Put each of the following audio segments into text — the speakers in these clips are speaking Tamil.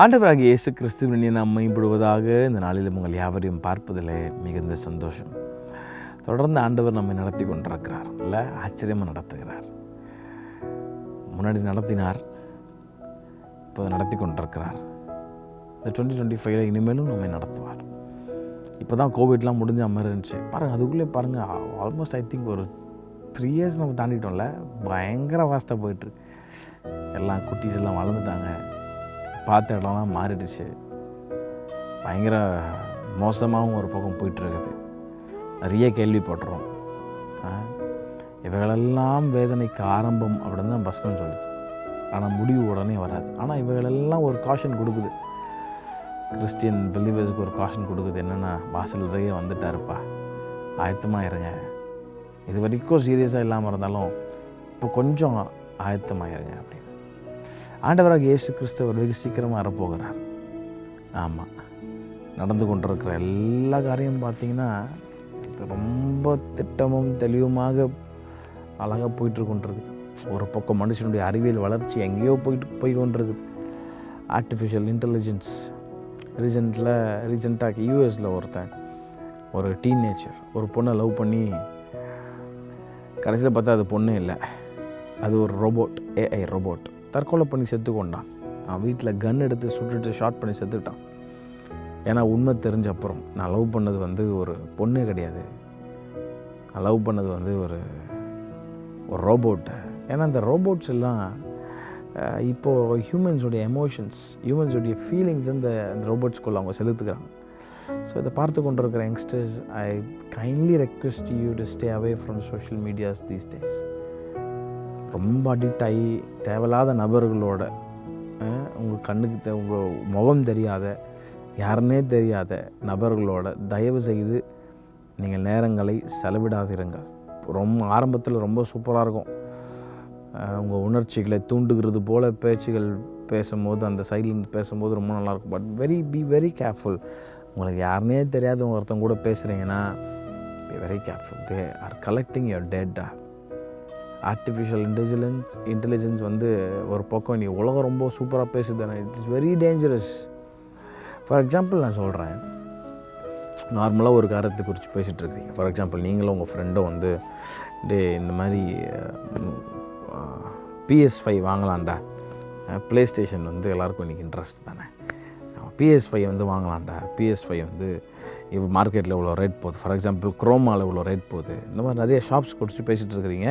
ஆண்டவராகிய இயேசு கிறிஸ்துவின் நாம் மைப்படுவதாக இந்த நாளில் உங்கள் யாவரையும் பார்ப்பதில் மிகுந்த சந்தோஷம். தொடர்ந்து ஆண்டவர் நம்மை நடத்தி கொண்டிருக்கிறார், இல்லை ஆச்சரியமாக நடத்துகிறார். முன்னாடி நடத்தினார், இப்போ நடத்தி கொண்டிருக்கிறார். இந்த 2025 இனிமேலும் நம்மை நடத்துவார். இப்போ தான் கோவிட்லாம் முடிஞ்ச மாதிரி இருந்துச்சு பாருங்கள். அதுக்குள்ளே பாருங்கள், ஆல்மோஸ்ட் ஐ திங்க் ஒரு 3 இயர்ஸ் நம்ம தாண்டிட்டோம்ல. பயங்கர ஃபாஸ்ட்டாக போயிட்டுருக்கு. எல்லாம் குட்டீஸ் எல்லாம் வளர்ந்துட்டாங்க, பார்த்த இடம்லாம் மாறிடுச்சு. பயங்கர மோசமாகவும் ஒரு பக்கம் போயிட்டுருக்குது. நிறைய கேள்விப்படுறோம். இவைகளெல்லாம் வேதனைக்கு ஆரம்பம் அப்படின்னு தான் வசனம் சொல்லுது. ஆனால் முடிவு உடனே வராது. ஆனால் இவைகளெல்லாம் ஒரு காஷன் கொடுக்குது. கிறிஸ்டியன் பிலீவர்ஸுக்கு ஒரு காஷன் கொடுக்குது. என்னென்னா, வாசல் நிறைய வந்துட்டாருப்பா, ஆயத்தமாக இருங்க. இது வரைக்கும் சீரியஸாக இல்லாமல் இருந்தாலும் இப்போ கொஞ்சம் ஆயத்தமாயிருங்க அப்படின்னு. ஆண்டவராக இயேசு கிறிஸ்தவர் வெகு சீக்கிரமாக வரப்போகிறார். ஆமாம், நடந்து கொண்டிருக்கிற எல்லா காரியமும் பார்த்திங்கன்னா ரொம்ப திட்டமும் தெளிவுமாக அழகாக போயிட்டுருக்கொண்டிருக்குது. ஒரு பக்கம் மனுஷனுடைய அறிவியல் வளர்ச்சி எங்கேயோ போய் கொண்டிருக்குது. ஆர்டிஃபிஷியல் இன்டெலிஜென்ஸ் ரீசெண்டாக யூஎஸில் ஒரு டீனேஜர் ஒரு பொண்ணை லவ் பண்ணி கடைசியில் பார்த்தா அது பொண்ணு இல்லை, அது ஒரு ரோபோட், ஏஐ ரோபோட். தற்கொலை பண்ணி செத்து கொண்டான். அவன் வீட்டில் கன் எடுத்து சுட்டுட்டு ஷார்ட் பண்ணி செத்துக்கிட்டான். ஏன்னா உண்மை தெரிஞ்ச அப்புறம், நான் லவ் பண்ணது ஒரு பொண்ணு கிடையாது, நான் லவ் பண்ணது ஒரு ரோபோட்டு. ஏன்னா இந்த ரோபோட்ஸ் எல்லாம் இப்போது ஹியூமன்ஸுடைய எமோஷன்ஸ், ஹியூமன்ஸுடைய ஃபீலிங்ஸ் அந்த ரோபோட்ஸ்குள்ளே அவங்க செலுத்துக்கிறாங்க. ஸோ இதை பார்த்து கொண்டிருக்கிற youngsters, I kindly request you to stay away from social medias these days. ரொம்ப அடிக்ட் ஆகி தேவையில்லாத நபர்களோட, உங்கள் கண்ணுக்கு உங்கள் முகம் தெரியாத, யாருன்னே தெரியாத நபர்களோட தயவு செய்து நீங்கள் நேரங்களை செலவிடாதிருங்கள். ரொம்ப ஆரம்பத்தில் ரொம்ப சூப்பராக இருக்கும். உங்கள் உணர்ச்சிகளை தூண்டுகிறது போல் பேச்சுகள் பேசும்போது, அந்த சைட்லேருந்து பேசும்போது ரொம்ப நல்லாயிருக்கும். But be very careful. உங்களுக்கு யாருன்னே தெரியாத ஒருத்தங்க கூட பேசுகிறீங்கன்னா, be very careful. They are collecting your data. Artificial intelligence ஒரு பக்கம் நீ உலகம் ரொம்ப சூப்பராக பேசுதுதானே, it is very dangerous. For example நான் சொல்கிறேன், நார்மலாக ஒரு காரியத்தை குறித்து பேசிகிட்டு இருக்கிறீங்க. ஃபார் எக்ஸாம்பிள், நீங்களும் உங்கள் ஃப்ரெண்டும் இந்த மாதிரி PS5 வாங்கலாம்டா, ப்ளே ஸ்டேஷன் எல்லாருக்கும் இன்றைக்கி இன்ட்ரெஸ்ட் தானே, PS5 வாங்கலாம்டா, PS5 இப்போ மார்க்கெட்டில் இவ்வளோ ரேட் போகுது, ஃபார் எக்ஸாம்பிள் க்ரோமாவில் இவ்வளோ ரேட் போகுது, இந்த மாதிரி நிறைய ஷாப்ஸ் குறித்து பேசிகிட்டு இருக்கிறீங்க.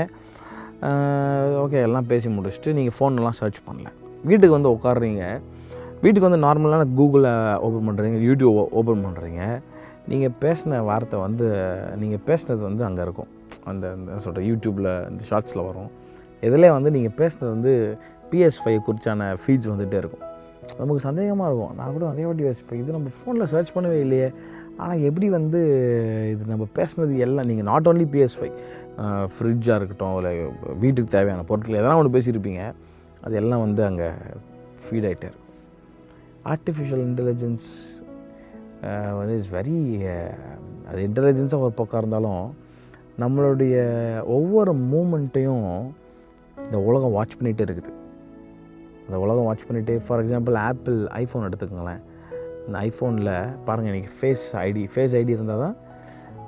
ஓகே, எல்லாம் பேசி முடிச்சுட்டு நீங்கள் ஃபோன்லாம் சர்ச் பண்ணல, வீட்டுக்கு உட்காடுறீங்க. வீட்டுக்கு நார்மலான கூகுளை ஓப்பன் பண்ணுறீங்க, யூடியூப் ஓப்பன் பண்ணுறீங்க. நீங்கள் பேசின வார்த்தை நீங்கள் பேசினது அங்கே இருக்கும், அந்த சொல்கிற யூடியூப்பில் இந்த ஷார்ட்ஸில் வரும். இதில் நீங்கள் பேசினது PS5 குறித்தான ஃபீட்ஸ் வந்துகிட்டே இருக்கும். நமக்கு சந்தேகமாக இருக்கும். நான் கூட நிறைய வாட்டி யோசிப்பேன், இது நம்ம ஃபோனில் சர்ச் பண்ணவே இல்லையே, ஆனால் எப்படி இது நம்ம பேசுனது எல்லாம், நீங்கள் நாட் ஓன்லி PS5, ஃப்ரிட்ஜாக இருக்கட்டும், இல்லை வீட்டுக்கு தேவையான பொருட்கள் எதனா ஒன்று பேசியிருப்பீங்க, அது எல்லாம் அங்கே ஃபீட் ஆகிட்டே இருக்கும். ஆர்டிஃபிஷியல் இன்டெலிஜென்ஸ் இஸ் வெரி, அது இன்டெலிஜென்ஸாக ஒரு பக்கம் இருந்தாலும், நம்மளுடைய ஒவ்வொரு மூமெண்ட்டையும் இந்த உலகம் வாட்ச் பண்ணிகிட்டே இருக்குது. அந்த உலகம் வாட்ச் பண்ணிகிட்டே, ஃபார் எக்ஸாம்பிள் ஆப்பிள் ஐஃபோன் எடுத்துக்கோங்களேன். இந்த ஐஃபோனில் பாருங்கள், இன்றைக்கி ஃபேஸ் ஐடி இருந்தால் தான்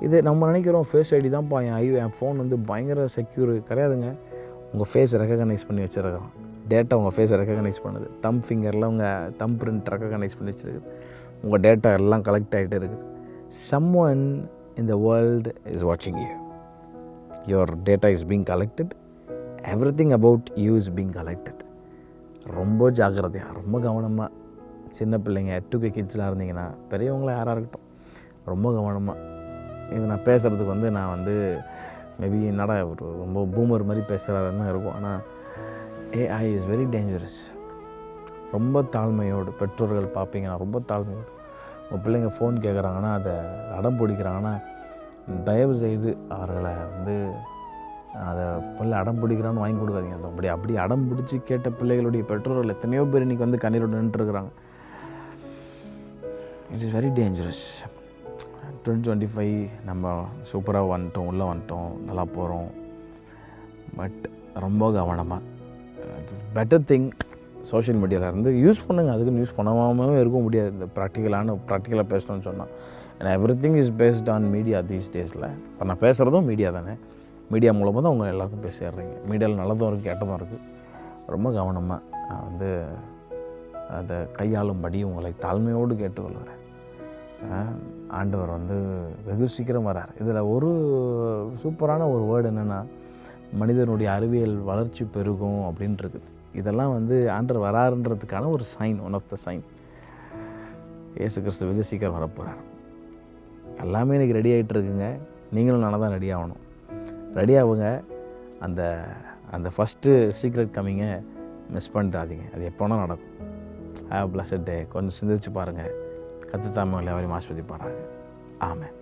இது நம்ம நினைக்கிறோம். ஃபேஸ் ஐடி தான்ப்பா என் ஃபோன் பயங்கர செக்யூர் கிடையாதுங்க. உங்கள் ஃபேஸ் ரெக்கக்னைஸ் பண்ணி வச்சுருக்கிறோம், டேட்டா உங்கள் ஃபேஸை ரெக்கக்னைஸ் பண்ணுது, தம் ஃபிங்கரில் உங்கள் தம் பிரிண்ட் ரெக்கக்னைஸ் பண்ணி வச்சுருக்குது, உங்கள் டேட்டா எல்லாம் கலெக்ட் ஆகிட்டே இருக்குது. someone in the world is watching you. Your data is being collected. Everything about you is being collected. ரொம்ப ஜாக்கிரதையாக, ரொம்ப கவனமாக, சின்ன பிள்ளைங்க 2K கிட்ஸ்லாம் இருந்தீங்கன்னா, பெரியவங்கள யாராக இருக்கட்டும், ரொம்ப கவனமாக. இது நான் பேசுகிறதுக்கு நான் மேபி என்னடா ஒரு ரொம்ப பூமர் மாதிரி பேசுகிறாருன்னு இருக்கும். ஆனால் AI இஸ் வெரி டேஞ்சரஸ். ரொம்ப தாழ்மையோடு பெற்றோர்கள் பார்ப்பீங்கன்னா, ரொம்ப தாழ்மையோடு உங்கள் பிள்ளைங்க ஃபோன் கேட்குறாங்கன்னா, அதை அடம் பிடிக்கிறாங்கன்னா, தயவு செய்து அவர்களை அதை பிள்ளை அடம் பிடிக்கிறான்னு வாங்கி கொடுக்காதீங்க. அது அப்படி அடம் பிடிச்சி கேட்ட பிள்ளைகளுடைய பெற்றோர்கள் எத்தனையோ பேர் இன்றைக்கி கண்ணீரோடு நின்றுருக்குறாங்க. It is very dangerous. 2025 நம்ம சூப்பராக உள்ளே வந்துட்டோம், நல்லா போகிறோம். பட் ரொம்ப கவனமாக, பெட்டர் திங் சோஷியல் மீடியாவில் இருந்து யூஸ் பண்ணுங்கள், அதுக்குன்னு யூஸ் பண்ணாமல் இருக்க முடியாது. இந்த ப்ராக்டிக்கலாக பேசணும்னு சொன்னால், ஏன்னா everything is based on media these டேஸில். இப்போ நான் பேசுகிறதும் மீடியா தானே, மீடியா மூலமாக தான் அவங்க எல்லாருக்கும் போய் சேர்றீங்க. மீடியாவில் நல்லதும் இருக்குது, கெட்டதும் இருக்குது. ரொம்ப கவனமாக வந்து அதை கையாளும்படி உங்களை தாழ்மையோடு கேட்டுக்கொள்கிறேன். ஆண்டவர் வந்து வெகு சீக்கிரம் வரார். இதில் ஒரு சூப்பரான ஒரு வேர்டு என்னென்னா, மனிதனுடைய அறிவியல் வளர்ச்சி பெருகும் அப்படின்ட்டு இருக்குது. இதெல்லாம் வந்து ஆண்டவர் வராருன்றதுக்கான ஒரு sign, one of the sign. இயேசு கிறிஸ்து வெகு சீக்கிரம் வரப்போகிறார். எல்லாமே இன்றைக்கி ரெடி ஆகிட்டு இருக்குங்க. நீங்களும் நல்லா தான் ரெடி ஆகணும். ரெடி ஆகுங்க. அந்த அந்த ஃபஸ்ட்டு சீக்ரெட் கம்மிங்கை மிஸ் பண்ணிடாதீங்க. அது எப்போனா நடக்கும். ஹேவ் பிளஸட் டே. கொஞ்சம் சிந்திச்சு பாருங்கள். கர்த்தர் தாமே எல்லாரையும் ஆசீர்வதிப்பாராக. ஆமென்.